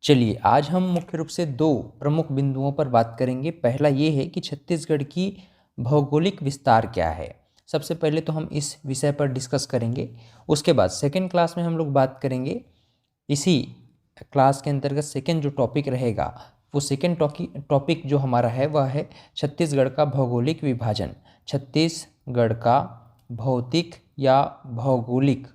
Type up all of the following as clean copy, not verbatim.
चलिए आज हम मुख्य रूप से दो प्रमुख बिंदुओं पर बात करेंगे। पहला ये है कि छत्तीसगढ़ की भौगोलिक विस्तार क्या है। सबसे पहले तो हम इस विषय पर डिस्कस करेंगे। उसके बाद सेकेंड क्लास में हम लोग बात करेंगे। इसी क्लास के अंतर्गत सेकेंड जो टॉपिक रहेगा वो सेकेंड टॉपिक जो हमारा है वह है छत्तीसगढ़ का भौगोलिक विभाजन। छत्तीसगढ़ का भौतिक या भौगोलिक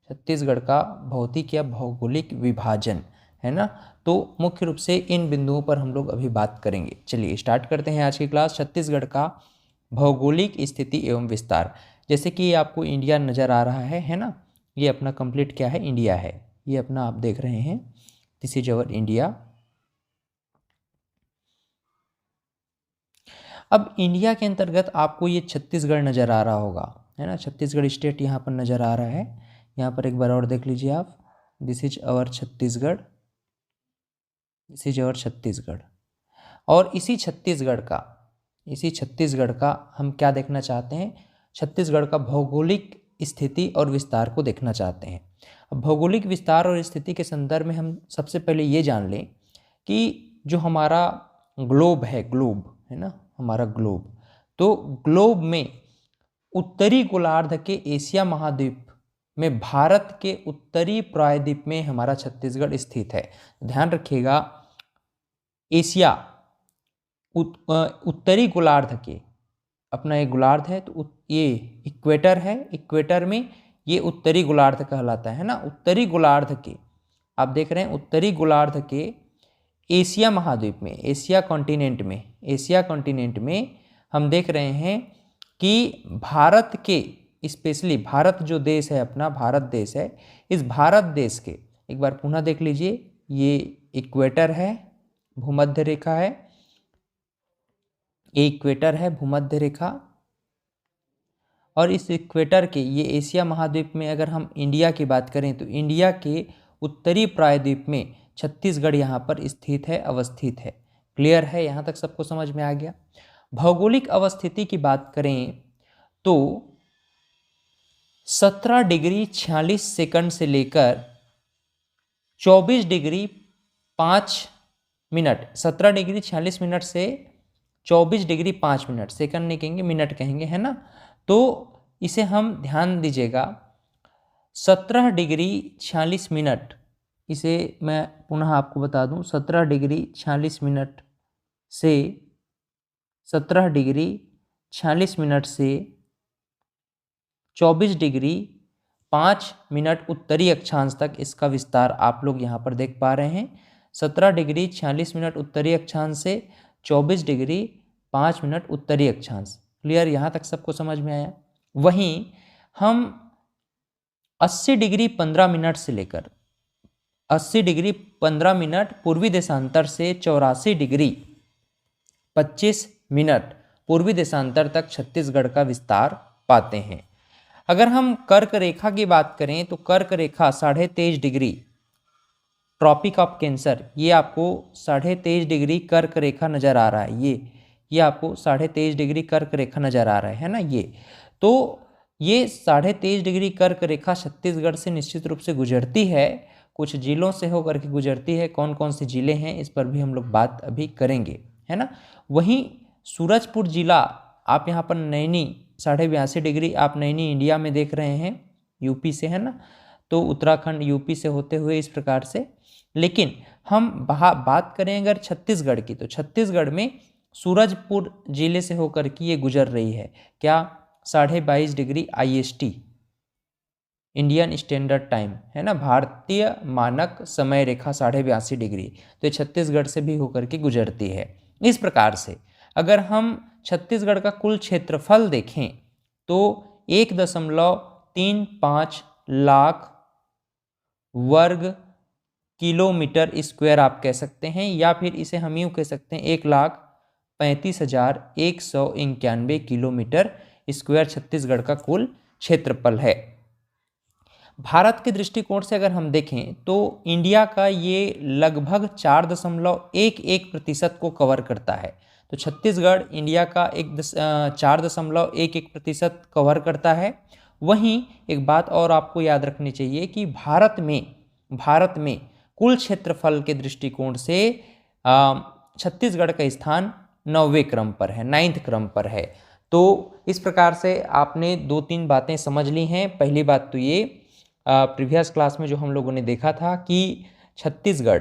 छत्तीसगढ़ का भौतिक या भौगोलिक विभाजन है ना। तो मुख्य रूप से इन बिंदुओं पर हम लोग अभी बात करेंगे। चलिए स्टार्ट करते हैं आज की क्लास। छत्तीसगढ़ का भौगोलिक स्थिति एवं विस्तार। जैसे कि ये आपको इंडिया नज़र आ रहा है ना। ये अपना कंप्लीट क्या है, इंडिया है। ये अपना आप देख रहे हैं, दिस इज अवर इंडिया। अब इंडिया के अंतर्गत आपको ये छत्तीसगढ़ नज़र आ रहा होगा, है ना। छत्तीसगढ़ स्टेट यहाँ पर नज़र आ रहा है। यहाँ पर एक बार और देख लीजिए आप, this is our Chhattisgarh, this is our Chhattisgarh. और इसी छत्तीसगढ़ का हम क्या देखना चाहते हैं, छत्तीसगढ़ का भौगोलिक स्थिति और विस्तार को देखना चाहते हैं। अब भौगोलिक विस्तार और स्थिति के संदर्भ में हम सबसे पहले ये जान लें कि जो हमारा ग्लोब है ना, हमारा ग्लोब, तो ग्लोब में उत्तरी गोलार्ध के एशिया महाद्वीप में भारत के उत्तरी प्रायद्वीप में हमारा छत्तीसगढ़ स्थित है। ध्यान रखिएगा, एशिया उत्तरी गोलार्ध के, अपना एक गोलार्ध है तो ये इक्वेटर है, इक्वेटर में ये उत्तरी गोलार्ध कहलाता है ना। उत्तरी गोलार्ध के आप देख रहे हैं, उत्तरी गोलार्ध के एशिया महाद्वीप में, एशिया कॉन्टिनेंट में हम देख रहे हैं कि भारत के, स्पेशली भारत जो देश है अपना, भारत देश है, इस भारत देश के एक बार पुनः देख लीजिए, ये इक्वेटर है, भूमध्य रेखा है, ये इक्वेटर है, भूमध्य रेखा। और इस इक्वेटर के ये एशिया महाद्वीप में अगर हम इंडिया की बात करें तो इंडिया के उत्तरी प्रायद्वीप में छत्तीसगढ़ यहाँ पर स्थित है, अवस्थित है। क्लियर है, यहाँ तक सबको समझ में आ गया। भौगोलिक अवस्थिति की बात करें तो 17 डिग्री 46 सेकंड से लेकर 24 डिग्री 5 मिनट, 17 डिग्री 46 मिनट से 24 डिग्री 5 मिनट, सेकंड नहीं कहेंगे, मिनट कहेंगे, है ना। तो इसे हम ध्यान दीजिएगा, 17 डिग्री 46 मिनट, इसे मैं पुनः आपको बता दूं, 17 डिग्री 46 मिनट से 17 डिग्री 46 मिनट से 24 डिग्री 5 मिनट उत्तरी अक्षांश तक इसका विस्तार आप लोग यहाँ पर देख पा रहे हैं। 17 डिग्री 46 मिनट उत्तरी अक्षांश से 24 डिग्री 5 मिनट उत्तरी अक्षांश। क्लियर, यहाँ तक सबको समझ में आया। वहीं हम 80 डिग्री 15 मिनट से लेकर 80 डिग्री 15 मिनट पूर्वी देशांतर से 84 डिग्री 25 मिनट पूर्वी देशांतर तक छत्तीसगढ़ का विस्तार पाते हैं। अगर हम कर्क रेखा की बात करें तो कर्क रेखा 23.5 डिग्री, ट्रॉपिक ऑफ कैंसर, ये आपको 23.5 डिग्री कर्क रेखा नज़र आ रहा है। ये आपको 23.5 डिग्री कर्क रेखा नज़र आ रहा है ना। ये तो ये 23.5 डिग्री कर्क रेखा छत्तीसगढ़ से निश्चित रूप से गुजरती है, कुछ जिलों से होकर के गुजरती है। कौन कौन से जिले हैं इस पर भी हम लोग बात अभी करेंगे, है ना। वहीं सूरजपुर जिला, आप यहाँ पर नैनी 82.5 डिग्री, आप नैनी इंडिया में देख रहे हैं, यूपी से, है ना। तो उत्तराखंड यूपी से होते हुए इस प्रकार से। लेकिन हम बात करें अगर छत्तीसगढ़ की, तो छत्तीसगढ़ में सूरजपुर जिले से होकर के ये गुजर रही है। क्या, 22.5 degree IST, Indian standard time, है ना, भारतीय मानक समय रेखा 82.5 डिग्री, तो ये छत्तीसगढ़ से भी होकर के गुजरती है। इस प्रकार से अगर हम छत्तीसगढ़ का कुल क्षेत्रफल देखें तो 1.35 लाख वर्ग किलोमीटर स्क्वायर आप कह सकते हैं, या फिर इसे हम यूँ कह सकते हैं 1,35,191 किलोमीटर स्क्वायर छत्तीसगढ़ का कुल क्षेत्रफल है। भारत के दृष्टिकोण से अगर हम देखें तो इंडिया का ये लगभग 4.11% को कवर करता है। तो छत्तीसगढ़ इंडिया का 4.11% कवर करता है। वहीं एक बात और आपको याद रखनी चाहिए कि भारत में कुल क्षेत्रफल के दृष्टिकोण से छत्तीसगढ़ का स्थान 9वें क्रम पर है, 9th क्रम पर है। तो इस प्रकार से आपने 2-3 बातें समझ ली हैं। पहली बात तो ये प्रीवियस क्लास में जो हम लोगों ने देखा था कि छत्तीसगढ़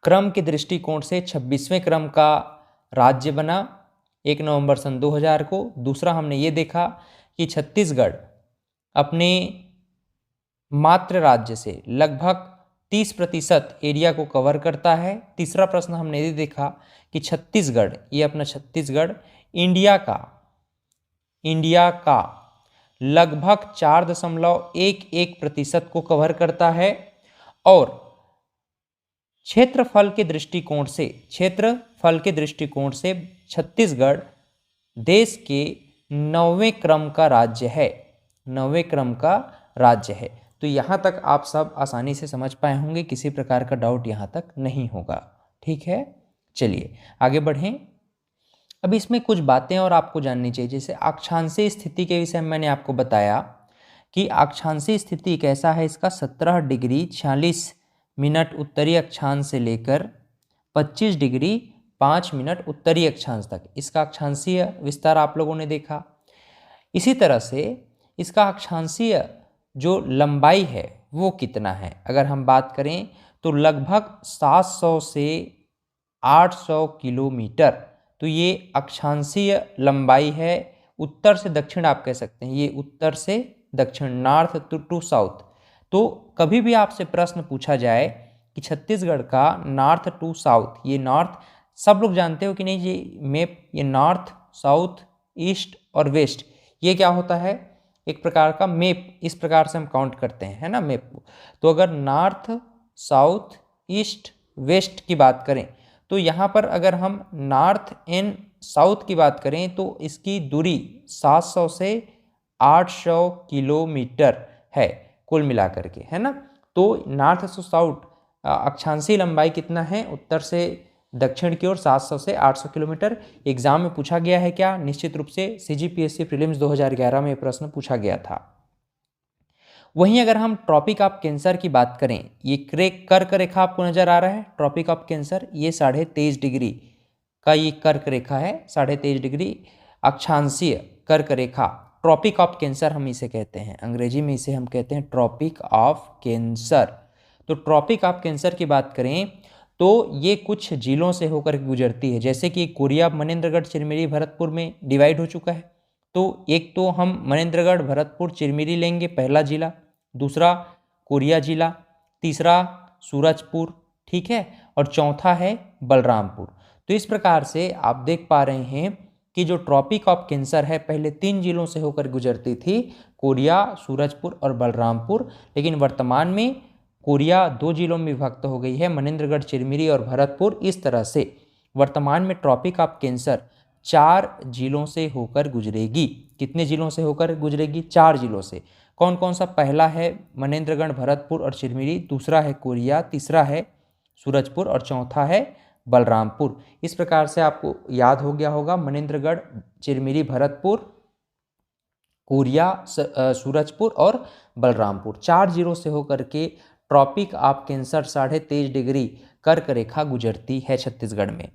क्रम के दृष्टिकोण से 26वें क्रम का राज्य बना 1 नवंबर सन 2000 को। दूसरा हमने ये देखा कि छत्तीसगढ़ अपने मात्र राज्य से लगभग 30% एरिया को कवर करता है। तीसरा प्रश्न हमने ये देखा कि छत्तीसगढ़, ये अपना छत्तीसगढ़ इंडिया का लगभग 4.11% को कवर करता है और क्षेत्रफल के दृष्टिकोण से छत्तीसगढ़ देश के 9वें क्रम का राज्य है, 9वें क्रम का राज्य है। तो यहाँ तक आप सब आसानी से समझ पाए होंगे, किसी प्रकार का डाउट यहाँ तक नहीं होगा। ठीक है, चलिए आगे बढ़ें। अब इसमें कुछ बातें और आपको जाननी चाहिए। जैसे अक्षांशीय स्थिति के विषय में मैंने आपको बताया कि अक्षांशीय स्थिति कैसा है, इसका 17 डिग्री 46 मिनट उत्तरी अक्षांश से लेकर 25 डिग्री 5 मिनट उत्तरी अक्षांश तक इसका अक्षांशीय विस्तार आप लोगों ने देखा। इसी तरह से इसका अक्षांशीय जो लंबाई है वो कितना है, अगर हम बात करें तो लगभग 700 से 800 किलोमीटर। तो ये अक्षांशीय लंबाई है। उत्तर से दक्षिण आप कह सकते हैं, ये उत्तर से दक्षिण, नॉर्थ टू साउथ। तो कभी भी आपसे प्रश्न पूछा जाए कि छत्तीसगढ़ का नॉर्थ टू साउथ, ये नॉर्थ सब लोग जानते हो कि नहीं, ये मैप, ये नॉर्थ, साउथ, ईस्ट और वेस्ट, ये क्या होता है, एक प्रकार का मैप। इस प्रकार से हम काउंट करते हैं, है ना, मैप। तो अगर नॉर्थ, साउथ, ईस्ट, वेस्ट की बात करें तो यहाँ पर अगर हम नॉर्थ एंड साउथ की बात करें तो इसकी दूरी 700 से 800 किलोमीटर है कुल मिलाकर के, है ना। तो नॉर्थ से साउथ अक्षांशीय लंबाई कितना है, उत्तर से दक्षिण की ओर 700 से 800 किलोमीटर। एग्जाम में पूछा गया है क्या, निश्चित रूप से सीजीपीएससी प्रीलिम्स 2011 में प्रश्न पूछा गया था। वहीं अगर हम ट्रॉपिक ऑफ कैंसर की बात करें, ये कर्क रेखा आपको नजर आ रहा है, ट्रॉपिक ऑफ कैंसर, ये 23.5 डिग्री का ये कर्क रेखा है, 23.5 डिग्री अक्षांशीय कर्क रेखा, ट्रॉपिक ऑफ कैंसर हम इसे कहते हैं, अंग्रेजी में इसे हम कहते हैं ट्रॉपिक ऑफ कैंसर। तो ट्रॉपिक ऑफ कैंसर की बात करें तो ये कुछ जिलों से होकर गुजरती है, जैसे कि कोरिया, मनेंद्रगढ़, चिरमिरी, भरतपुर में डिवाइड हो चुका है। तो एक तो हम मनेंद्रगढ़, भरतपुर, चिरमिरी लेंगे पहला जिला, दूसरा कोरिया जिला, तीसरा सूरजपुर, ठीक है, और चौथा है बलरामपुर। तो इस प्रकार से आप देख पा रहे हैं कि जो ट्रॉपिक ऑफ कैंसर है पहले 3 जिलों से होकर गुजरती थी, कोरिया, सूरजपुर और बलरामपुर, लेकिन वर्तमान में कोरिया 2 जिलों में विभक्त हो गई है, मनेंद्रगढ़, चिरमिरी और भरतपुर। इस तरह से वर्तमान में ट्रॉपिक ऑफ कैंसर 4 जिलों से होकर गुजरेगी। कितने जिलों से होकर गुजरेगी, 4 जिलों से। कौन कौन सा, पहला है मनेंद्रगढ़, भरतपुर और चिरमिरी, दूसरा है कोरिया, तीसरा है सूरजपुर और चौथा है बलरामपुर। इस प्रकार से आपको याद हो गया होगा, मनेंद्रगढ़, चिरमिरी, भरतपुर, कोरिया, सूरजपुर और बलरामपुर, 4 जिलों से होकर के ट्रॉपिक ऑफ कैंसर 23.5 डिग्री कर्क रेखा गुजरती है छत्तीसगढ़ में।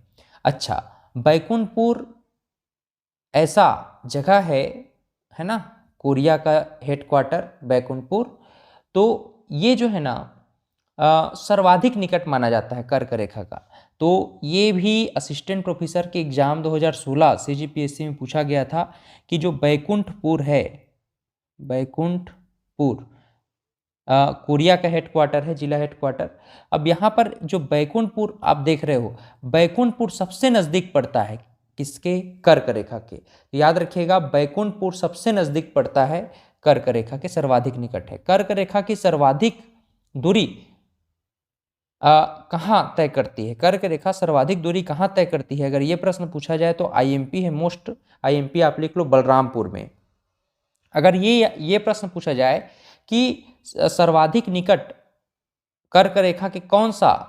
अच्छा, बैकुंठपुर ऐसा जगह है ना, कोरिया का हेडक्वार्टर बैकुंठपुर। तो ये जो है ना सर्वाधिक निकट माना जाता है कर्क रेखा का। तो ये भी असिस्टेंट प्रोफेसर के एग्जाम 2016 सीजीपीएससी में पूछा गया था कि जो बैकुंठपुर है, बैकुंठपुर कोरिया का हेडक्वार्टर है, जिला हेडक्वार्टर। अब यहाँ पर जो बैकुंठपुर आप देख रहे हो, बैकुंठपुर सबसे नज़दीक पड़ता है किसके, कर्क रेखा के। तो याद रखिएगा, बैकुंठपुर सबसे नज़दीक पड़ता है कर्क रेखा के, सर्वाधिक निकट है। कर्क रेखा की सर्वाधिक दूरी कहाँ तय करती है, कर्क रेखा सर्वाधिक दूरी कहाँ तय करती है, अगर ये प्रश्न पूछा जाए तो आईएमपी है, मोस्ट आईएमपी आप लिख लो बलरामपुर में। अगर ये प्रश्न पूछा जाए कि सर्वाधिक निकट कर्क रेखा के कौन सा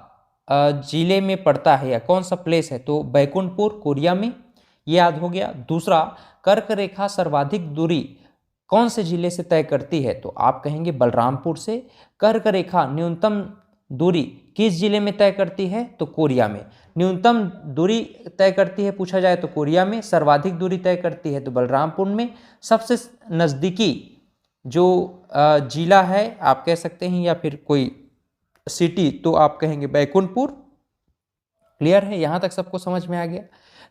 जिले में पड़ता है या कौन सा प्लेस है, तो बैकुंठपुर कोरिया में, ये याद हो गया। दूसरा, कर्क रेखा सर्वाधिक दूरी कौन से जिले से तय करती है, तो आप कहेंगे बलरामपुर से। कर्क रेखा न्यूनतम दूरी किस जिले में तय करती है? तो कोरिया में। न्यूनतम दूरी तय करती है पूछा जाए तो कोरिया में। सर्वाधिक दूरी तय करती है तो बलरामपुर में। सबसे नज़दीकी जो जिला है आप कह सकते हैं या फिर कोई सिटी तो आप कहेंगे बैकुंठपुर। क्लियर है? यहाँ तक सबको समझ में आ गया।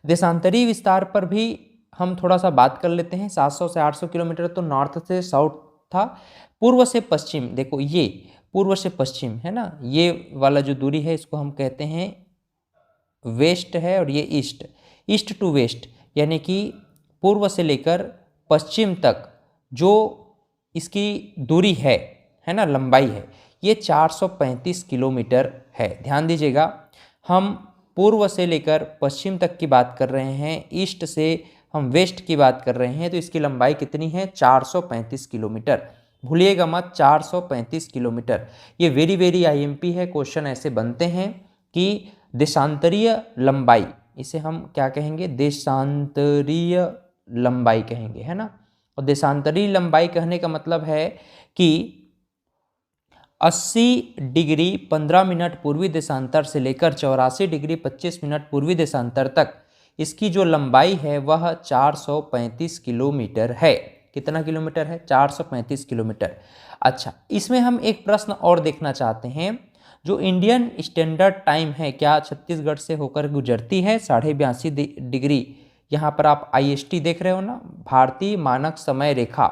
देशांतरीय विस्तार पर भी हम थोड़ा सा बात कर लेते हैं। 700 से 800 किलोमीटर तो नॉर्थ से साउथ था। पूर्व से पश्चिम, देखो ये पूर्व से पश्चिम है ना, ये वाला जो दूरी है इसको हम कहते हैं वेस्ट है, और ये ईस्ट, ईस्ट टू वेस्ट, यानी कि पूर्व से लेकर पश्चिम तक जो इसकी दूरी है ना, लंबाई है, ये 435 किलोमीटर है। ध्यान दीजिएगा, हम पूर्व से लेकर पश्चिम तक की बात कर रहे हैं, ईस्ट से हम वेस्ट की बात कर रहे हैं, तो इसकी लंबाई कितनी है? 435 किलोमीटर। भूलिएगा मत, 435 किलोमीटर। ये वेरी वेरी आईएमपी है। क्वेश्चन ऐसे बनते हैं कि देशांतरीय लंबाई, इसे हम क्या कहेंगे? देशांतरीय लंबाई कहेंगे, है ना। और देशांतरीय लंबाई कहने का मतलब है कि 80 डिग्री 15 मिनट पूर्वी देशांतर से लेकर 84 डिग्री 25 मिनट पूर्वी देशांतर तक इसकी जो लंबाई है वह 435 किलोमीटर है। कितना किलोमीटर है? 435 किलोमीटर। अच्छा, इसमें हम एक प्रश्न और देखना चाहते हैं। जो इंडियन स्टैंडर्ड टाइम है क्या छत्तीसगढ़ से होकर गुजरती है? 82.5 डिग्री। यहाँ पर आप IST देख रहे हो ना, भारतीय मानक समय रेखा,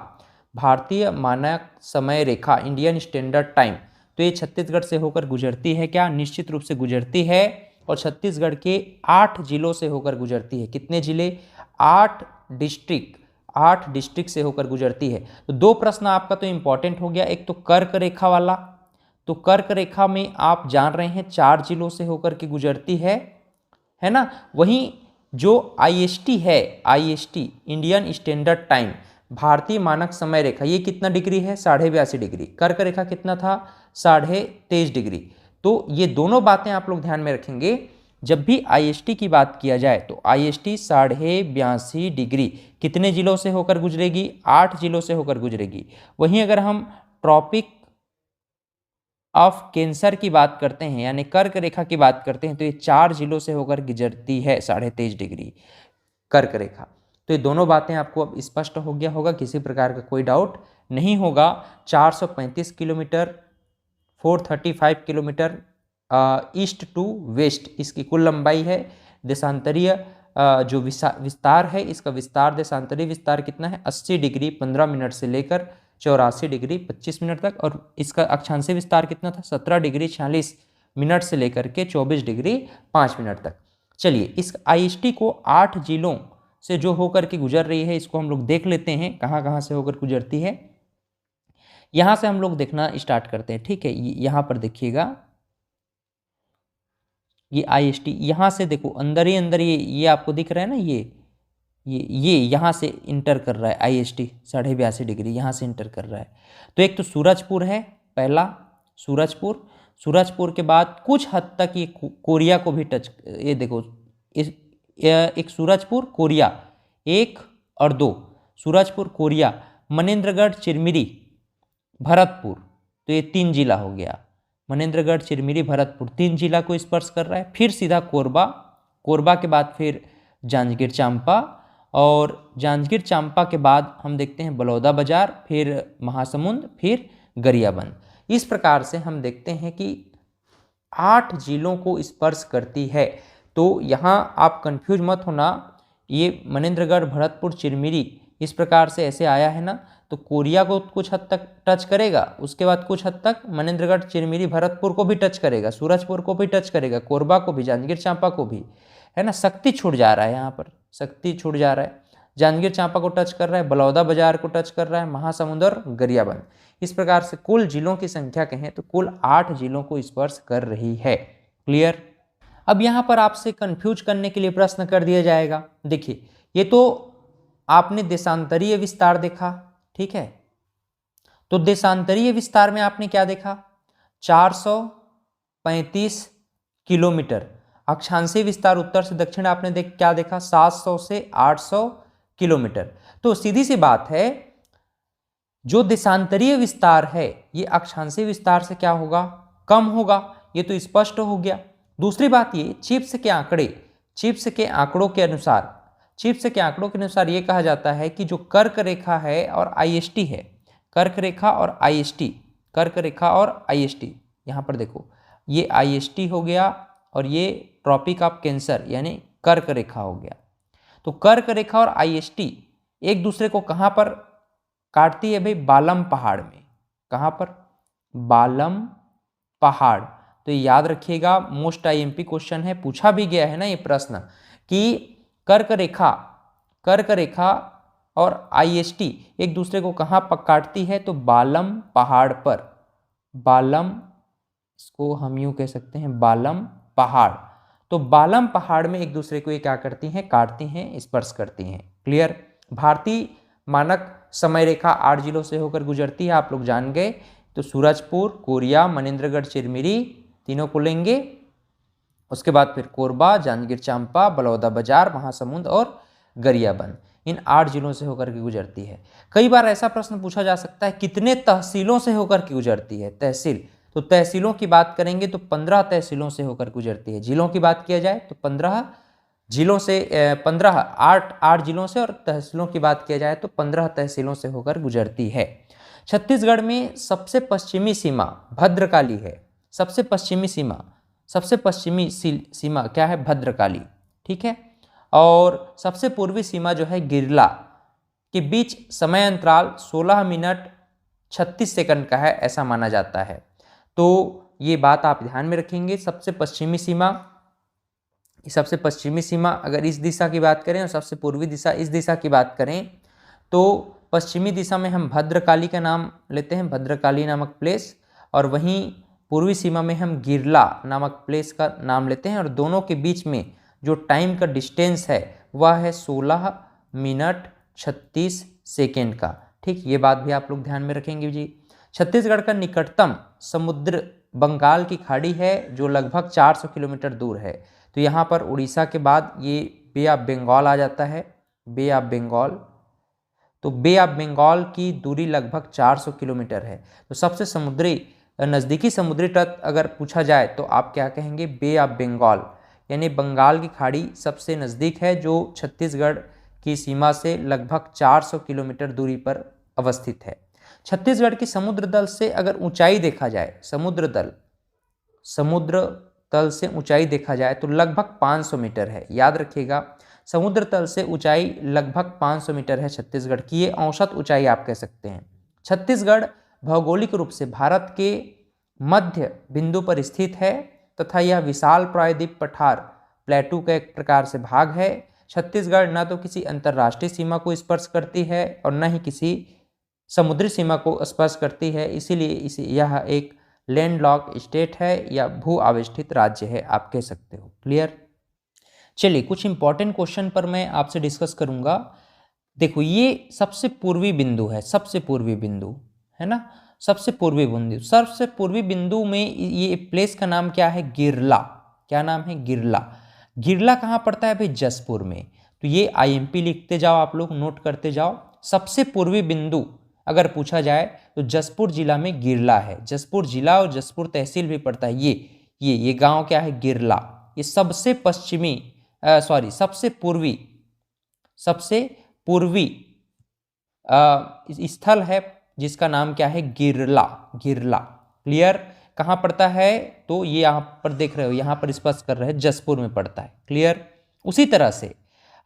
भारतीय मानक समय रेखा, इंडियन स्टैंडर्ड टाइम। तो ये छत्तीसगढ़ से होकर गुजरती है क्या? निश्चित रूप से गुजरती है। और छत्तीसगढ़ के 8 जिलों से होकर गुजरती है। कितने जिले? 8 डिस्ट्रिक्ट, 8 डिस्ट्रिक्ट से होकर गुजरती है। तो दो प्रश्न आपका तो इंपॉर्टेंट हो गया। एक तो कर्क रेखा वाला, तो कर्क रेखा में आप जान रहे हैं 4 जिलों से होकर के गुजरती है ना। वहीं जो IST है, IST इंडियन स्टैंडर्ड टाइम, भारतीय मानक समय रेखा, ये कितना डिग्री है? 82.5 डिग्री। कर्क रेखा कितना था? 23.5 डिग्री। तो ये दोनों बातें आप लोग ध्यान में रखेंगे। जब भी IST की बात किया जाए तो IST 82.5 डिग्री कितने जिलों से होकर गुजरेगी? 8 जिलों से होकर गुजरेगी। वहीं अगर हम ट्रॉपिक ऑफ कैंसर की बात करते हैं, यानी कर्क रेखा की बात करते हैं, तो ये 4 जिलों से होकर गुजरती है 23.5 डिग्री कर्क रेखा। तो ये दोनों बातें आपको अब स्पष्ट हो गया होगा, किसी प्रकार का कोई डाउट नहीं होगा। 435 kilometre, 435 kilometre east to west इसकी कुल लंबाई है। देशांतरीय जो विस्तार है, इसका विस्तार, देशांतरीय विस्तार कितना है? 80 डिग्री 15 मिनट से लेकर 84 डिग्री 25 मिनट तक। और इसका अक्षांशीय विस्तार कितना था? 17 डिग्री 46 मिनट से लेकर के 24 डिग्री 5 मिनट तक। चलिए, इस IST को 8 जिलों से जो होकर के गुजर रही है, इसको हम लोग देख लेते हैं कहाँ कहाँ से होकर गुजरती है। यहाँ से हम लोग देखना स्टार्ट करते हैं, ठीक है। यहाँ पर देखिएगा, ये IST यहाँ से देखो अंदर ही अंदर, ये आपको दिख रहा है ना, ये यहाँ से इंटर कर रहा है IST 82.5 डिग्री यहाँ से इंटर कर रहा है। तो एक तो सूरजपुर है पहला, सूरजपुर के बाद कुछ हद तक ये कोरिया को भी टच, ये देखो एक सूरजपुर कोरिया 1 और 2, सूरजपुर कोरिया, मनेंद्रगढ़ चिरमिरी भरतपुर, तो ये 3 जिला हो गया। मनेंद्रगढ़ चिरमिरी भरतपुर 3 जिला को स्पर्श कर रहा है। फिर सीधा कोरबा, कोरबा के बाद फिर जांजगीर चांपा, और जांजगीर चांपा के बाद हम देखते हैं बलौदा बाजार, फिर महासमुंद, फिर गरियाबंद। इस प्रकार से हम देखते हैं कि 8 जिलों को स्पर्श करती है। तो यहाँ आप कंफ्यूज मत होना, ये मनेंद्रगढ़ भरतपुर चिरमिरी इस प्रकार से ऐसे आया है ना, तो कोरिया को कुछ हद तक टच करेगा, उसके बाद कुछ हद तक मनेंद्रगढ़ चिरमिरी भरतपुर को भी टच करेगा, सूरजपुर को भी टच करेगा, कोरबा को भी, जांजगीर चांपा को भी, है ना। शक्ति छूट जा रहा है, यहाँ पर शक्ति छूट जा रहा है। जांजगीर चांपा को टच कर रहा है, बलौदा बाजार को टच कर रहा है, महासमुंद और गरियाबंद। इस प्रकार से कुल जिलों की संख्या कहें तो कुल 8 जिलों को स्पर्श कर रही है। क्लियर? अब यहाँ पर आपसे कंफ्यूज करने के लिए प्रश्न कर दिया जाएगा। देखिए, ये तो आपने देशांतरीय विस्तार देखा, ठीक है। तो देशांतरीय विस्तार में आपने क्या देखा? 435 किलोमीटर। अक्षांशीय विस्तार उत्तर से दक्षिण आपने क्या देखा? 700 से 800 किलोमीटर। तो सीधी सी बात है, जो देशांतरीय विस्तार है ये अक्षांशीय विस्तार से क्या होगा? कम होगा, ये तो स्पष्ट हो गया। दूसरी बात ये, चिप्स के आंकड़ों के अनुसार ये कहा जाता है कि जो कर्क रेखा है और आईएसटी है, कर्क रेखा और आईएसटी, यहाँ पर देखो ये आईएसटी हो गया और ये ट्रॉपिक ऑफ कैंसर यानी कर्क रेखा हो गया। तो कर्क रेखा और आईएसटी एक दूसरे को कहाँ पर काटती है भाई? बालम पहाड़ में। कहाँ पर? बालम पहाड़। तो याद रखिएगा, मोस्ट आईएमपी क्वेश्चन है, पूछा भी गया है ना ये प्रश्न कि कर्क रेखा और आईएसटी एक दूसरे को कहाँ पर काटती है? तो बालम पहाड़ पर। बालम, इसको हम यूं कह सकते हैं बालम पहाड़। तो बालम पहाड़ में एक दूसरे को ये क्या करती हैं? काटती हैं, स्पर्श करती हैं। क्लियर? भारतीय मानक समय रेखा 8 जिलों से होकर गुजरती है, आप लोग जान गए। तो सूरजपुर, कोरिया, मनेंद्रगढ़, चिरमिरी, तीनों को लेंगे। उसके बाद फिर कोरबा, जांजगीर चांपा, बलौदाबाजार, महासमुंद और गरियाबंद, इन 8 जिलों से होकर के गुजरती है। कई बार ऐसा प्रश्न पूछा जा सकता है कितने तहसीलों से होकर के गुजरती है? तहसील, तो तहसीलों की बात करेंगे तो 15 तहसीलों से होकर गुजरती है। जिलों की बात किया जाए तो 15 जिलों से 8 जिलों से, और तहसीलों की बात किया जाए तो 15 तहसीलों से होकर गुजरती है। छत्तीसगढ़ में सबसे पश्चिमी सीमा भद्रकाली है। सबसे पश्चिमी सीमा क्या है? भद्रकाली। ठीक है। और सबसे पूर्वी सीमा जो है गिरला के बीच समय अंतराल 16 मिनट 36 सेकंड का है, ऐसा माना जाता है। तो ये बात आप ध्यान में रखेंगे। सबसे पश्चिमी सीमा अगर इस दिशा की बात करें और सबसे पूर्वी दिशा इस दिशा की बात करें, तो पश्चिमी दिशा में हम भद्रकाली का नाम लेते हैं, भद्रकाली नामक प्लेस, और वहीं पूर्वी सीमा में हम गिरला नामक प्लेस का नाम लेते हैं। और दोनों के बीच में जो टाइम का डिस्टेंस है वह है 16 मिनट 36 सेकेंड का। ठीक, ये बात भी आप लोग ध्यान में रखेंगे जी। छत्तीसगढ़ का निकटतम समुद्र बंगाल की खाड़ी है, जो लगभग 400 किलोमीटर दूर है। तो यहाँ पर उड़ीसा के बाद ये बे ऑफ बंगाल आ जाता है, बे ऑफ बंगाल। तो बे ऑफ बंगाल की दूरी लगभग 400 किलोमीटर है। तो सबसे नज़दीकी समुद्री तट अगर पूछा जाए तो आप क्या कहेंगे? बे ऑफ बंगाल, यानी बंगाल की खाड़ी सबसे नज़दीक है, जो छत्तीसगढ़ की सीमा से लगभग 400 किलोमीटर दूरी पर अवस्थित है। छत्तीसगढ़ की समुद्र तल से अगर ऊंचाई देखा जाए, समुद्र तल से ऊंचाई देखा जाए तो लगभग 500 मीटर है। याद रखिएगा, समुद्र तल से ऊंचाई लगभग 500 मीटर है छत्तीसगढ़ की, ये औसत ऊंचाई आप कह सकते हैं। छत्तीसगढ़ भौगोलिक रूप से भारत के मध्य बिंदु पर स्थित है तथा यह विशाल प्रायद्वीप पठार प्लेटू का एक प्रकार से भाग है। छत्तीसगढ़ न तो किसी अंतर्राष्ट्रीय सीमा को स्पर्श करती है और न ही किसी समुद्री सीमा को स्पर्श करती है, इसीलिए यह एक लैंडलॉक स्टेट है या भू आवेष्टित राज्य है, आप कह सकते हो। क्लियर? चलिए, कुछ इंपॉर्टेंट क्वेश्चन पर मैं आपसे डिस्कस करूंगा। देखो, ये सबसे पूर्वी बिंदु है, सबसे पूर्वी बिंदु है ना, सबसे पूर्वी बिंदु में ये प्लेस का नाम क्या है? गिरला। क्या नाम है? गिरला। गिरला कहाँ पड़ता है भाई? जसपुर में। तो ये आईएमपी लिखते जाओ, आप लोग नोट करते जाओ। सबसे पूर्वी बिंदु अगर पूछा जाए तो जसपुर जिला में गिरला है। जसपुर जिला और जसपुर तहसील भी पड़ता है। ये गांव क्या है? गिरला। ये सबसे पूर्वी स्थल है जिसका नाम क्या है? गिरला। क्लियर? कहाँ पड़ता है? तो ये यहाँ पर देख रहे हो, यहाँ पर स्पर्श कर रहे हैं, जसपुर में पड़ता है। क्लियर? उसी तरह से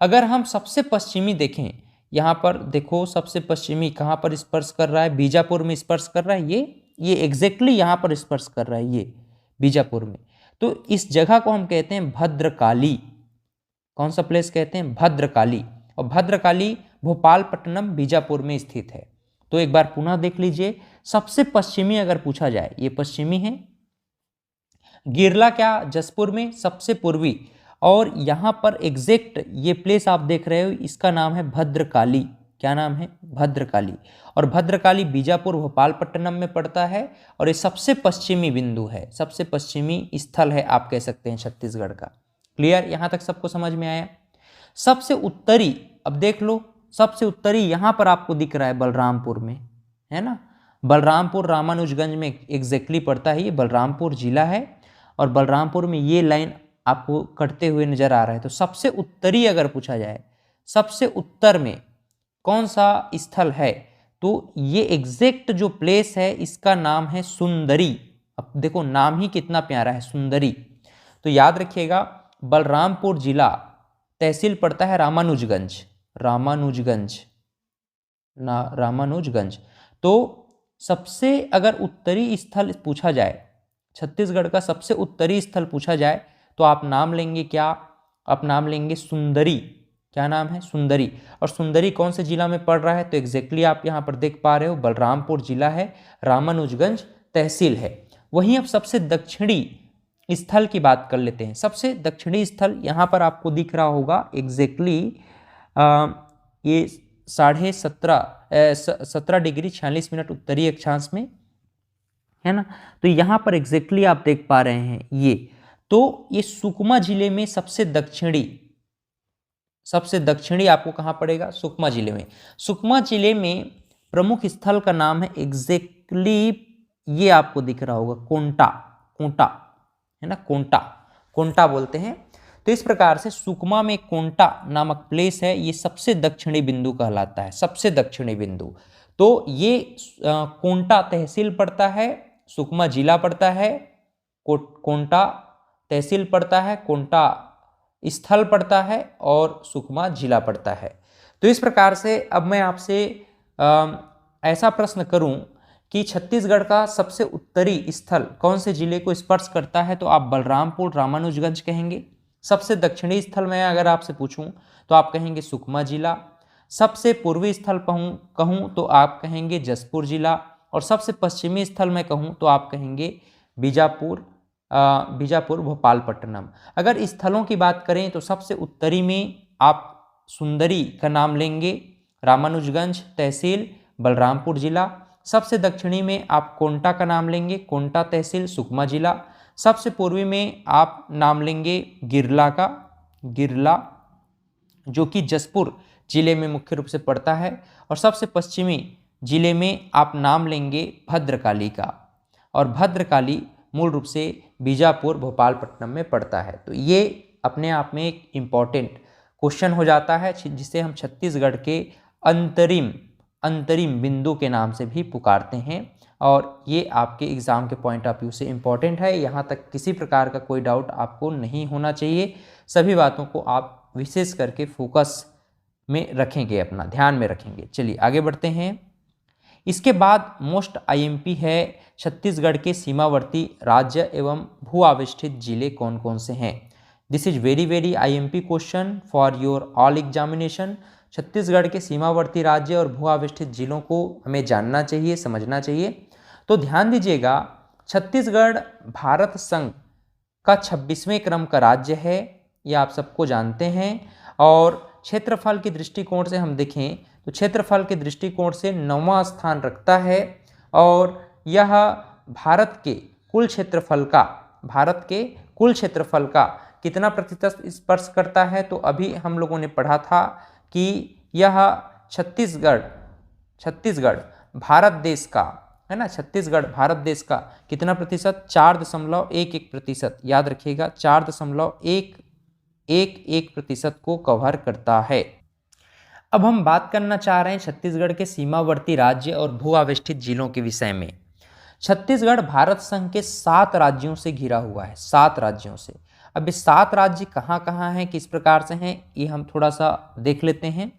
अगर हम सबसे पश्चिमी देखें, यहाँ पर देखो सबसे पश्चिमी कहाँ पर स्पर्श कर रहा है? बीजापुर में स्पर्श कर रहा है। ये एग्जैक्टली यहाँ पर स्पर्श कर रहा है, ये बीजापुर में। तो इस जगह को हम कहते हैं भद्रकाली। कौन सा प्लेस कहते हैं? भद्रकाली। और भद्रकाली भोपालपट्टनम बीजापुर में स्थित है। तो एक बार पुनः देख लीजिए, सबसे पश्चिमी अगर पूछा जाए, ये पश्चिमी है। गिरला क्या? जसपुर में सबसे पूर्वी। और यहाँ पर एग्जैक्ट ये प्लेस आप देख रहे हो, इसका नाम है भद्रकाली। क्या नाम है? भद्रकाली। और भद्रकाली बीजापुर भोपालपट्टनम में पड़ता है और ये सबसे पश्चिमी बिंदु है, सबसे पश्चिमी स्थल है, आप कह सकते हैं छत्तीसगढ़ का। क्लियर? यहाँ तक सबको समझ में आया? सबसे उत्तरी, अब देख लो, सबसे उत्तरी यहाँ पर आपको दिख रहा है बलरामपुर में, है ना। बलरामपुर रामानुजगंज में एग्जैक्टली पड़ता है, ये बलरामपुर जिला है। और बलरामपुर में ये लाइन आपको कटते हुए नजर आ रहा है। तो सबसे उत्तरी अगर पूछा जाए, सबसे उत्तर में कौन सा स्थल है, तो ये एग्जैक्ट जो प्लेस है इसका नाम है सुंदरी। अब देखो नाम ही कितना प्यारा है, सुंदरी। तो याद रखिएगा, बलरामपुर जिला, तहसील पड़ता है रामानुजगंज, रामानुजगंज ना, रामानुजगंज। तो सबसे अगर उत्तरी स्थल पूछा जाए, छत्तीसगढ़ का सबसे उत्तरी स्थल पूछा जाए, तो आप नाम लेंगे क्या? आप नाम लेंगे सुंदरी। क्या नाम है? सुंदरी। और सुंदरी कौन से जिला में पड़ रहा है? तो एग्जैक्टली आप यहाँ पर देख पा रहे हो, बलरामपुर जिला है, रामानुजगंज तहसील है। वहीं अब सबसे दक्षिणी स्थल की बात कर लेते हैं। सबसे दक्षिणी स्थल यहाँ पर आपको दिख रहा होगा एग्जैक्टली ये 17.5 डिग्री 46 मिनट उत्तरी अक्षांश में है ना। तो यहाँ पर एग्जैक्टली आप देख पा रहे हैं ये सुकमा जिले में सबसे दक्षिणी आपको कहाँ पड़ेगा? सुकमा जिले में। सुकमा जिले में प्रमुख स्थल का नाम है एग्जैक्टली, ये आपको दिख रहा होगा, कोंटा, कोंटा है ना, कोंटा, कोंटा बोलते हैं। तो इस प्रकार से सुकमा में कोंटा नामक प्लेस है, ये सबसे दक्षिणी बिंदु कहलाता है, सबसे दक्षिणी बिंदु। तो ये कोंटा तहसील पड़ता है, सुकमा जिला पड़ता है, कोंटा तहसील पड़ता है, कोंटा स्थल पड़ता है और सुकमा जिला पड़ता है। तो इस प्रकार से अब मैं आपसे ऐसा प्रश्न करूं कि छत्तीसगढ़ का सबसे उत्तरी स्थल कौन से जिले को स्पर्श करता है, तो आप बलरामपुर रामानुजगंज कहेंगे। सबसे दक्षिणी स्थल मैं अगर आपसे पूछूं तो आप कहेंगे सुकमा जिला। सबसे पूर्वी स्थल कहूं तो आप कहेंगे जसपुर जिला। और सबसे पश्चिमी स्थल मैं कहूं तो आप कहेंगे बीजापुर भोपालपट्टनम। अगर स्थलों की बात करें तो सबसे उत्तरी में आप सुंदरी का नाम लेंगे, रामानुजगंज तहसील, बलरामपुर जिला। सबसे दक्षिणी में आप कोंटा का नाम लेंगे, कोंटा तहसील, सुकमा जिला। सबसे पूर्वी में आप नाम लेंगे गिरला का, गिरला जो कि जसपुर जिले में मुख्य रूप से पड़ता है। और सबसे पश्चिमी जिले में आप नाम लेंगे भद्रकाली का, और भद्रकाली मूल रूप से बीजापुर भोपालपट्टनम में पड़ता है। तो ये अपने आप में एक इम्पॉर्टेंट क्वेश्चन हो जाता है, जिसे हम छत्तीसगढ़ के अंतरिम बिंदु के नाम से भी पुकारते हैं। और ये आपके एग्ज़ाम के पॉइंट ऑफ व्यू से इम्पॉर्टेंट है। यहाँ तक किसी प्रकार का कोई डाउट आपको नहीं होना चाहिए। सभी बातों को आप विशेष करके फोकस में रखेंगे, अपना ध्यान में रखेंगे। चलिए आगे बढ़ते हैं। इसके बाद मोस्ट आईएमपी है, छत्तीसगढ़ के सीमावर्ती राज्य एवं भू आविष्ठित जिले कौन कौन से हैं। This is very IMP question for your all examination. Chhattisgarh के सीमावर्ती राज्य और भू आविष्ठित जिलों को हमें जानना चाहिए, समझना चाहिए। तो ध्यान दीजिएगा, छत्तीसगढ़ भारत संघ का 26वें क्रम का राज्य है, यह आप सबको जानते हैं। और क्षेत्रफल के दृष्टिकोण से हम देखें तो क्षेत्रफल के दृष्टिकोण से 9वां स्थान रखता है। और यह भारत के कुल क्षेत्रफल का कितना प्रतिशत स्पर्श करता है, तो अभी हम लोगों ने पढ़ा था कि यह छत्तीसगढ़ भारत देश का है ना, छत्तीसगढ़ भारत देश का कितना प्रतिशत? 4.11%। याद रखिएगा, 4.11% को कवर करता है। अब हम बात करना चाह रहे हैं छत्तीसगढ़ के सीमावर्ती राज्य और भू आविष्ठित जिलों के विषय में। छत्तीसगढ़ भारत संघ के 7 राज्यों से घिरा हुआ है, 7 राज्यों से। अब ये 7 राज्य कहाँ कहाँ हैं, किस प्रकार से हैं, ये हम थोड़ा सा देख लेते हैं।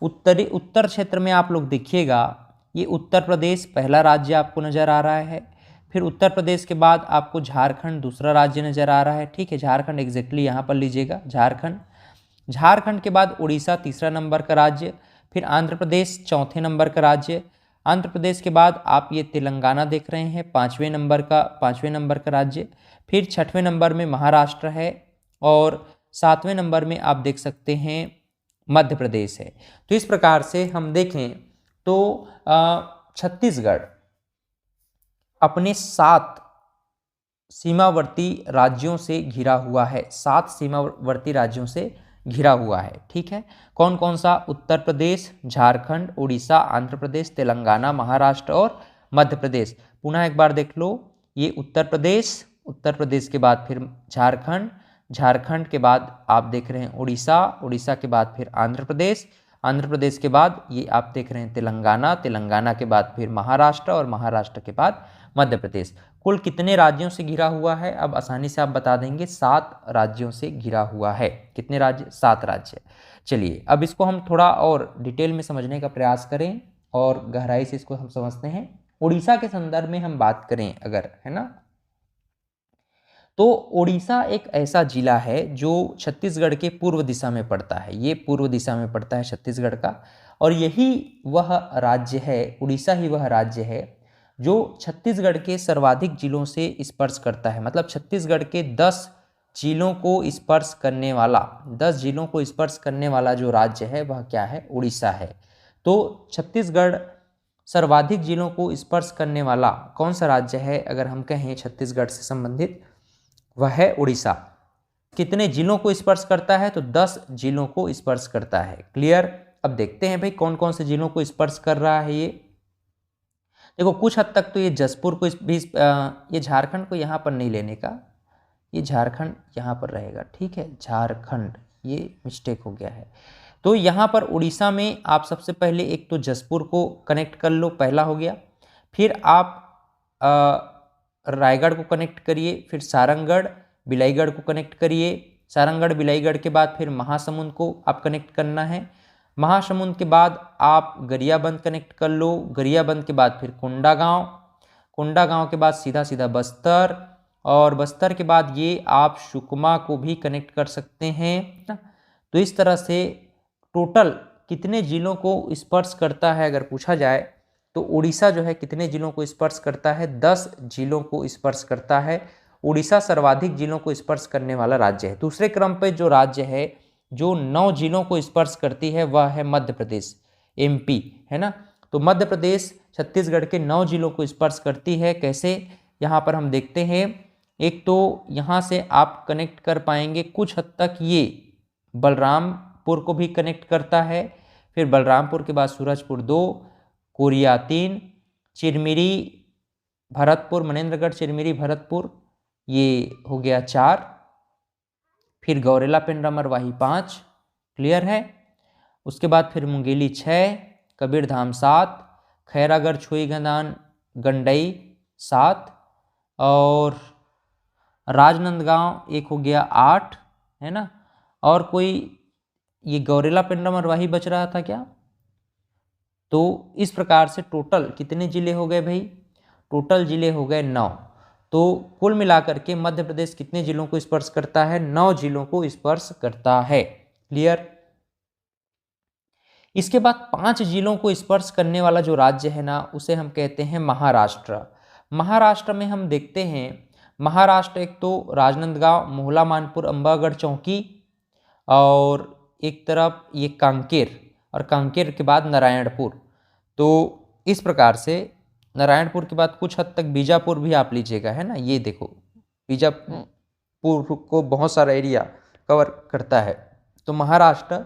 उत्तर क्षेत्र में आप लोग देखिएगा, ये उत्तर प्रदेश पहला राज्य आपको नज़र आ रहा है। फिर उत्तर प्रदेश के बाद आपको झारखंड दूसरा राज्य नज़र आ रहा है। ठीक है, झारखंड एग्जैक्टली यहाँ पर लीजिएगा, झारखंड के बाद उड़ीसा तीसरा नंबर का राज्य। फिर आंध्र प्रदेश चौथे नंबर का राज्य। आंध्र प्रदेश के बाद आप ये तेलंगाना देख रहे हैं, 5वें नंबर का राज्य। फिर 6वें नंबर में महाराष्ट्र है और 7वें नंबर में आप देख सकते हैं मध्य प्रदेश है। तो इस प्रकार से हम देखें तो छत्तीसगढ़ अपने 7 सीमावर्ती राज्यों से घिरा हुआ है, 7 सीमावर्ती राज्यों से घिरा हुआ है। ठीक है, कौन कौन सा? उत्तर प्रदेश, झारखंड, उड़ीसा, आंध्र प्रदेश, तेलंगाना, महाराष्ट्र और मध्य प्रदेश। पुनः एक बार देख लो, ये उत्तर प्रदेश, उत्तर प्रदेश के बाद फिर झारखंड, झारखंड के बाद आप देख रहे हैं उड़ीसा, उड़ीसा के बाद फिर आंध्र प्रदेश, आंध्र प्रदेश के बाद ये आप देख रहे हैं तेलंगाना, तेलंगाना के बाद फिर महाराष्ट्र और महाराष्ट्र के बाद मध्य प्रदेश। कुल कितने राज्यों से घिरा हुआ है? अब आसानी से आप बता देंगे, 7 राज्यों से घिरा हुआ है। कितने राज्य? 7 राज्य। चलिए अब इसको हम थोड़ा और डिटेल में समझने का प्रयास करें और गहराई से इसको हम समझते हैं। उड़ीसा के संदर्भ में हम बात करें अगर, है ना, तो उड़ीसा एक ऐसा जिला है जो छत्तीसगढ़ के पूर्व दिशा में पड़ता है। ये पूर्व दिशा में पड़ता है छत्तीसगढ़ का, और यही वह राज्य है, उड़ीसा ही वह राज्य है जो छत्तीसगढ़ के सर्वाधिक जिलों से स्पर्श करता है। मतलब छत्तीसगढ़ के 10 जिलों को स्पर्श करने वाला, 10 जिलों को स्पर्श करने वाला जो राज्य है वह क्या है? उड़ीसा है। तो छत्तीसगढ़ सर्वाधिक जिलों को स्पर्श करने वाला कौन सा राज्य है अगर हम कहें छत्तीसगढ़ से संबंधित? वह है उड़ीसा। कितने जिलों को स्पर्श करता है? तो 10 जिलों को स्पर्श करता है। क्लियर? अब देखते हैं भाई कौन कौन से जिलों को स्पर्श कर रहा है ये। देखो कुछ हद तक तो ये जसपुर को भी, ये झारखंड को यहाँ पर नहीं लेने का, ये झारखंड यहाँ पर रहेगा, ठीक है, झारखंड, ये मिस्टेक हो गया है। तो यहाँ पर उड़ीसा में आप सबसे पहले एक तो जसपुर को कनेक्ट कर लो, पहला हो गया। फिर आप रायगढ़ को कनेक्ट करिए, फिर सारंगढ़ बिलाईगढ़ को कनेक्ट करिए, सारंगढ़ बिलाईगढ़ के बाद फिर महासमुंद को आप कनेक्ट करना है, महासमुंद के बाद आप गरियाबंद कनेक्ट कर लो, गरियाबंद के बाद फिर कोंडागांव, कोंडागांव के बाद सीधा सीधा बस्तर, और बस्तर के बाद ये आप सुकमा को भी कनेक्ट कर सकते हैं। तो इस तरह से टोटल कितने जिलों को स्पर्श करता है अगर पूछा जाए तो उड़ीसा जो है कितने जिलों को स्पर्श करता है? 10 जिलों को स्पर्श करता है। उड़ीसा सर्वाधिक जिलों को स्पर्श करने वाला राज्य है। दूसरे क्रम पे जो राज्य है जो 9 जिलों को स्पर्श करती है वह है मध्य प्रदेश, MP, है ना। तो मध्य प्रदेश छत्तीसगढ़ के 9 जिलों को स्पर्श करती है। कैसे? यहाँ पर हम देखते हैं, एक तो यहाँ से आप कनेक्ट कर पाएंगे कुछ हद तक, ये बलरामपुर को भी कनेक्ट करता है, फिर बलरामपुर के बाद सूरजपुर 2, कोरिया 3, चिरमिरी भरतपुर, मनेन्द्रगढ़ चिरमिरी भरतपुर ये हो गया 4, फिर गौरेला पेंड्रा मरवाही 5, क्लियर है। उसके बाद फिर मुंगेली 6, कबीरधाम 7, खैरागढ़ छुई गंदान गंडई 7, और राजनांदगांव एक हो गया 8, है ना। और कोई ये गौरेला पेंड्रा मरवाही बच रहा था क्या? तो इस प्रकार से टोटल कितने जिले हो गए भाई? टोटल जिले हो गए 9। तो कुल मिलाकर के मध्य प्रदेश कितने जिलों को स्पर्श करता है? 9 जिलों को स्पर्श करता है। क्लियर? इसके बाद 5 जिलों को स्पर्श करने वाला जो राज्य है ना उसे हम कहते हैं महाराष्ट्र। महाराष्ट्र में हम देखते हैं, महाराष्ट्र एक तो राजनांदगांव, मोहला मानपुर, अंबागढ़ चौकी, और एक तरफ ये कांकेर, और कांकेर के बाद नारायणपुर। तो इस प्रकार से नारायणपुर के बाद कुछ हद तक बीजापुर भी आप लीजिएगा, है ना। ये देखो बीजापुर को बहुत सारा एरिया कवर करता है। तो महाराष्ट्र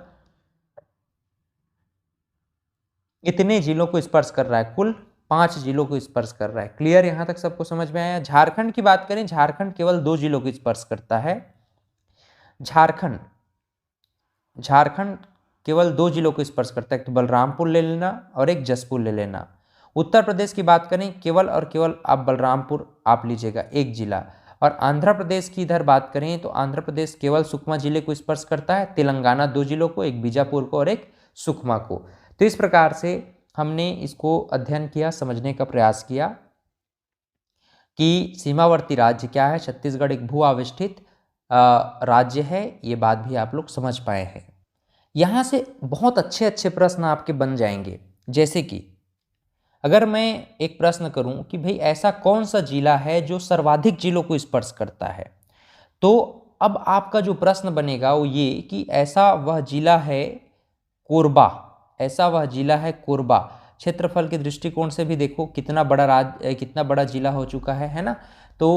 इतने जिलों को स्पर्श कर रहा है, कुल 5 जिलों को स्पर्श कर रहा है। क्लियर? यहाँ तक सबको समझ में आया? झारखंड की बात करें, झारखंड केवल 2 जिलों को स्पर्श करता है। झारखंड केवल 2 जिलों को स्पर्श करता है, एक तो बलरामपुर ले लेना और एक जसपुर ले लेना। उत्तर प्रदेश की बात करें, केवल और केवल आप बलरामपुर आप लीजिएगा, 1 जिला। और आंध्र प्रदेश की इधर बात करें तो आंध्र प्रदेश केवल सुकमा जिले को स्पर्श करता है, तेलंगाना 2 जिलों को, एक बीजापुर को और एक सुकमा को। तो इस प्रकार से हमने इसको अध्ययन किया, समझने का प्रयास किया कि सीमावर्ती राज्य क्या है। छत्तीसगढ़ एक भू आविष्ठित राज्य है, ये बात भी आप लोग समझ पाए हैं। यहाँ से बहुत अच्छे अच्छे प्रश्न आपके बन जाएंगे। जैसे कि अगर मैं एक प्रश्न करूं कि भाई ऐसा कौन सा जिला है जो सर्वाधिक जिलों को स्पर्श करता है, तो अब आपका जो प्रश्न बनेगा वो ये कि ऐसा वह जिला है कोरबा, ऐसा वह जिला है कोरबा। क्षेत्रफल के दृष्टिकोण से भी देखो कितना बड़ा जिला हो चुका है ना। तो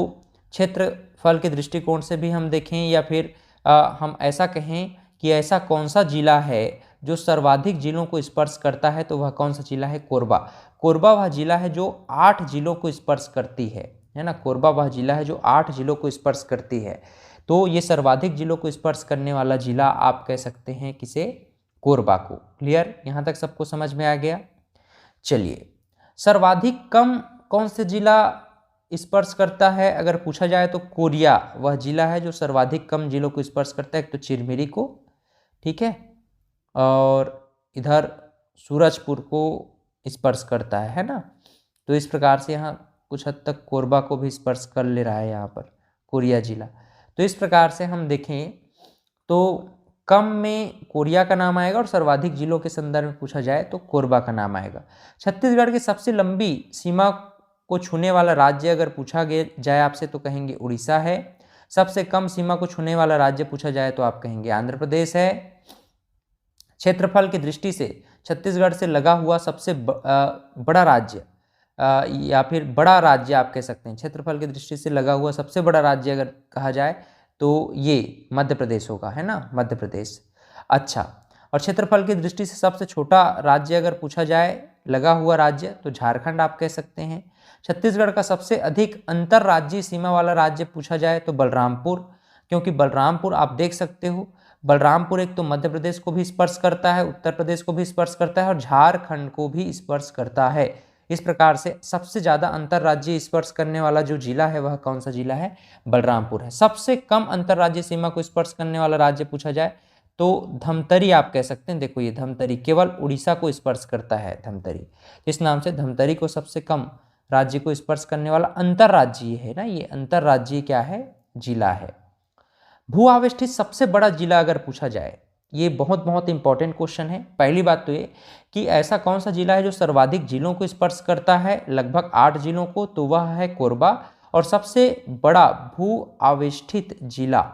क्षेत्रफल के दृष्टिकोण से भी हम देखें या फिर हम ऐसा कहें कि ऐसा कौन सा जिला है जो सर्वाधिक जिलों को स्पर्श करता है, तो वह कौन सा जिला है? कोरबा। कोरबा वह जिला है जो 8 जिलों को स्पर्श करती है। है ना। कोरबा वह जिला है जो 8 जिलों को स्पर्श करती है। तो ये सर्वाधिक जिलों को स्पर्श करने वाला जिला आप कह सकते हैं किसे, कोरबा को। क्लियर, यहाँ तक सबको समझ में आ गया। चलिए, सर्वाधिक कम कौन से जिला स्पर्श करता है अगर पूछा जाए तो कोरिया वह जिला है जो सर्वाधिक कम जिलों को स्पर्श करता है। एक तो चिरमिरी को, ठीक है, और इधर सूरजपुर को स्पर्श करता है ना। तो इस प्रकार से यहाँ कुछ हद तक कोरबा को भी स्पर्श कर ले रहा है यहाँ पर कोरिया जिला। तो इस प्रकार से हम देखें तो कम में कोरिया का नाम आएगा और सर्वाधिक जिलों के संदर्भ में पूछा जाए तो कोरबा का नाम आएगा। छत्तीसगढ़ की सबसे लंबी सीमा को छूने वाला राज्य अगर पूछा जाए आपसे तो कहेंगे उड़ीसा है। सबसे कम सीमा को छूने वाला राज्य पूछा जाए तो आप कहेंगे आंध्र प्रदेश है। क्षेत्रफल की दृष्टि से छत्तीसगढ़ से लगा हुआ सबसे बड़ा राज्य या फिर बड़ा राज्य आप कह सकते हैं, क्षेत्रफल की दृष्टि से लगा हुआ सबसे बड़ा राज्य अगर कहा जाए तो ये मध्य प्रदेश होगा, है ना, मध्य प्रदेश। अच्छा, और क्षेत्रफल की दृष्टि से सबसे छोटा राज्य अगर पूछा जाए लगा हुआ राज्य तो झारखंड आप कह सकते हैं। छत्तीसगढ़ का सबसे अधिक अंतर्राज्यीय सीमा वाला राज्य पूछा जाए तो बलरामपुर, क्योंकि बलरामपुर आप देख सकते हो, बलरामपुर एक तो मध्य प्रदेश को भी स्पर्श करता है, उत्तर प्रदेश को भी स्पर्श करता है और झारखंड को भी स्पर्श करता है। इस प्रकार से सबसे ज़्यादा अंतर्राज्यीय स्पर्श करने वाला जो जिला है वह कौन सा जिला है, बलरामपुर है। सबसे कम अंतर्राज्यीय सीमा को स्पर्श करने वाला राज्य पूछा जाए तो धमतरी आप कह सकते हैं। देखो ये धमतरी केवल उड़ीसा को स्पर्श करता है, धमतरी इस नाम से धमतरी को सबसे कम राज्य को स्पर्श करने वाला अंतर्राज्यीय है ना, ये अंतर्राज्यीय क्या है, जिला है। भू आवेष्टित सबसे बड़ा जिला अगर पूछा जाए, ये बहुत इंपॉर्टेंट क्वेश्चन है। पहली बात तो ये कि ऐसा कौन सा जिला है जो सर्वाधिक जिलों को स्पर्श करता है, लगभग 8 जिलों को, तो वह है कोरबा। और सबसे बड़ा भू आवेष्टित जिला,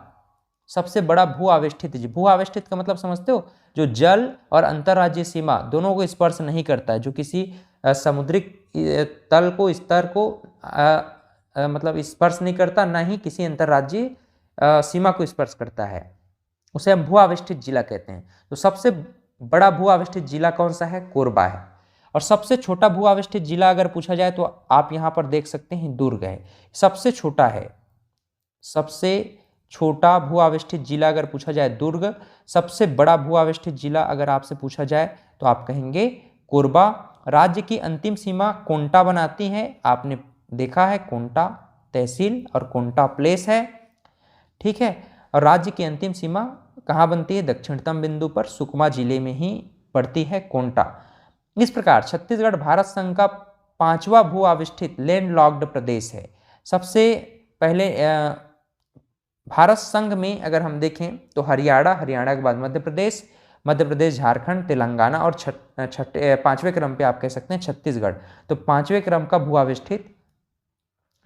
सबसे बड़ा भू आवेष्टित का मतलब समझते हो, जो जल और अंतर्राज्यीय सीमा दोनों को स्पर्श नहीं करता है, जो किसी समुद्री तल को, स्तर को मतलब स्पर्श नहीं करता, ना ही किसी अंतर्राज्यीय सीमा को स्पर्श करता है, उसे हम भू आवेष्टित जिला कहते हैं। तो सबसे बड़ा भू आवेष्टित जिला कौन सा है, कोरबा है। और सबसे छोटा भू आवेष्टित जिला अगर पूछा जाए तो आप यहाँ पर देख सकते हैं दुर्ग है, सबसे छोटा है। सबसे छोटा भू आवेष्टित जिला अगर पूछा जाए दुर्ग, सबसे बड़ा भू आवेष्टित जिला अगर आपसे पूछा जाए तो आप कहेंगे कोरबा। राज्य की अंतिम सीमा कोंटा बनाती है, आपने देखा है कोंटा तहसील और कोंटा प्लेस है, ठीक है। और राज्य की अंतिम सीमा कहाँ बनती है, दक्षिणतम बिंदु पर सुकमा जिले में ही पड़ती है कोंटा। इस प्रकार छत्तीसगढ़ भारत संघ का 5वां भू आविष्ठित लैंडलॉक्ड प्रदेश है। सबसे पहले भारत संघ में अगर हम देखें तो हरियाणा के बाद मध्य प्रदेश, झारखंड, तेलंगाना और 5वें क्रम पे आप कह सकते हैं छत्तीसगढ़। तो 5वें क्रम का भू आविष्ठित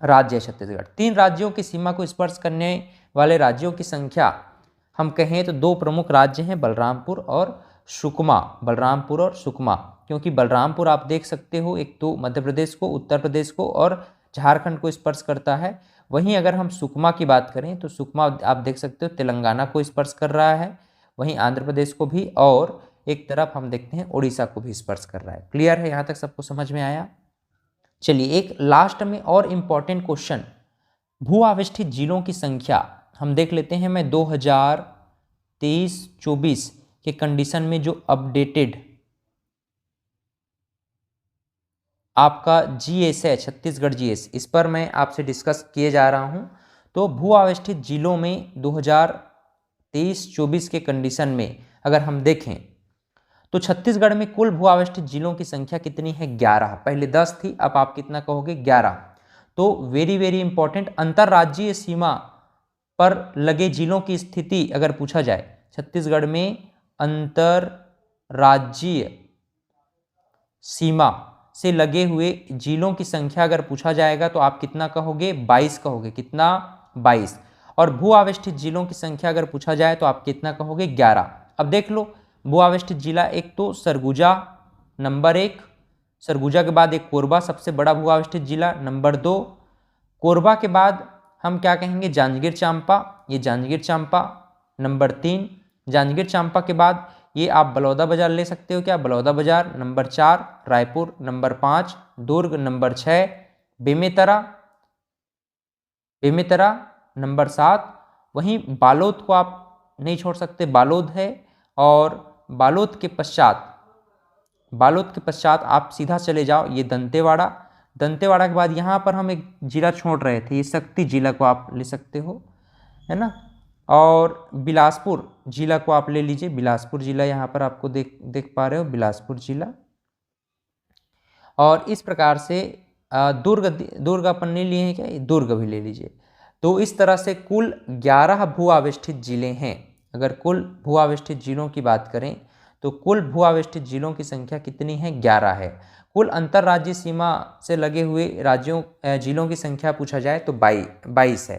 राज्य है छत्तीसगढ़। 3 राज्यों की सीमा को स्पर्श करने वाले राज्यों की संख्या हम कहें तो 2 प्रमुख राज्य हैं, बलरामपुर और सुकमा। क्योंकि बलरामपुर आप देख सकते हो एक तो मध्य प्रदेश को, उत्तर प्रदेश को और झारखंड को स्पर्श करता है। वहीं अगर हम सुकमा की बात करें तो सुकमा आप देख सकते हो तेलंगाना को स्पर्श कर रहा है, वहीं आंध्र प्रदेश को भी, और एक तरफ हम देखते हैं उड़ीसा को भी स्पर्श कर रहा है। क्लियर है, यहाँ तक सबको समझ में आया। चलिए एक लास्ट में और इम्पॉर्टेंट क्वेश्चन, भू आविष्ठित जिलों की संख्या हम देख लेते हैं। मैं 2023-24 के कंडीशन में जो अपडेटेड आपका जीएस है, छत्तीसगढ़ जीएस, इस पर मैं आपसे डिस्कस किए जा रहा हूं। तो भू आविष्ठित जिलों में 2023-24 के कंडीशन में अगर हम देखें तो छत्तीसगढ़ में कुल भू आविष्ठित जिलों की संख्या कितनी है, 11। पहले 10 थी, अब आप कितना कहोगे, 11। तो वेरी इंपॉर्टेंट, अंतर्राज्यीय सीमा पर लगे जिलों की स्थिति अगर पूछा जाए, छत्तीसगढ़ में अंतर्राज्यीय सीमा से लगे हुए जिलों की संख्या अगर पूछा जाएगा तो आप कितना कहोगे, 22 कहोगे। कितना, 22। और भू आविष्ठित जिलों की संख्या अगर पूछा जाए तो आप कितना कहोगे, 11। अब देख लो भू आविष्ठित जिला, एक तो सरगुजा नंबर 1, सरगुजा के बाद एक कोरबा सबसे बड़ा भू आविष्ठित जिला नंबर 2, कोरबा के बाद हम क्या कहेंगे, जांजगीर चांपा, ये जांजगीर चांपा नंबर 3, जांजगीर चांपा के बाद ये आप बलौदा बाजार ले सकते हो क्या, बलौदा बाजार नंबर 4, रायपुर नंबर 5, दुर्ग नंबर 6, बेमेतरा बेमेतरा नंबर 7। वहीं बालोद को आप नहीं छोड़ सकते, बालोद है। और बालोद के पश्चात आप सीधा चले जाओ, ये दंतेवाड़ा। दंतेवाड़ा के बाद यहाँ पर हम एक जिला छोड़ रहे थे, ये शक्ति जिला को आप ले सकते हो, है ना। और बिलासपुर जिला को आप ले लीजिए, बिलासपुर जिला यहाँ पर आपको देख पा रहे हो, बिलासपुर जिला। और इस प्रकार से दुर्ग अपन नहीं लिए हैं क्या, दुर्ग भी ले लीजिए। तो इस तरह से कुल 11 भू आवेष्टित जिले हैं। अगर कुल भू आवेष्टित जिलों की बात करें तो कुल भू आवेष्टित जिलों की संख्या कितनी है, 11 है। कुल अंतर्राज्यीय सीमा से लगे हुए जिलों की संख्या पूछा जाए तो 22 है।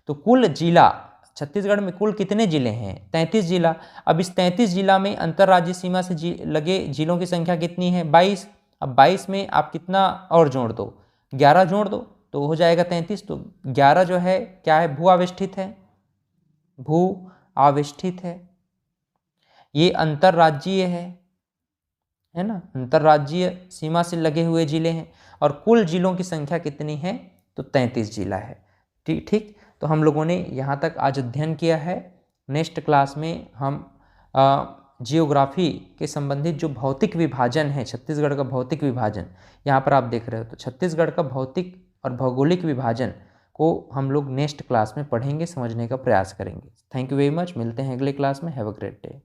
तो कुल जिला छत्तीसगढ़ में कुल कितने जिले हैं, 33 जिला। अब इस 33 जिला में अंतर्राज्यीय सीमा से लगे जिलों की संख्या कितनी है, 22। अब 22 में आप कितना और जोड़ दो, 11 जोड़ दो तो हो जाएगा 33। तो 11 जो है क्या है, भू आवेष्टित है, भू आवेष्टित है। ये अंतर्राज्यीय है ना, अंतर्राज्यीय सीमा से लगे हुए जिले हैं। और कुल जिलों की संख्या कितनी है, तो 33 जिला है। ठीक। तो हम लोगों ने यहाँ तक आज अध्ययन किया है। नेक्स्ट क्लास में हम जियोग्राफी के संबंधित जो भौतिक विभाजन है, छत्तीसगढ़ का भौतिक विभाजन यहाँ पर आप देख रहे हो, तो छत्तीसगढ़ का भौतिक और भौगोलिक विभाजन को हम लोग नेक्स्ट क्लास में पढ़ेंगे, समझने का प्रयास करेंगे। थैंक यू वेरी मच, मिलते हैं अगले क्लास में। Have a great day.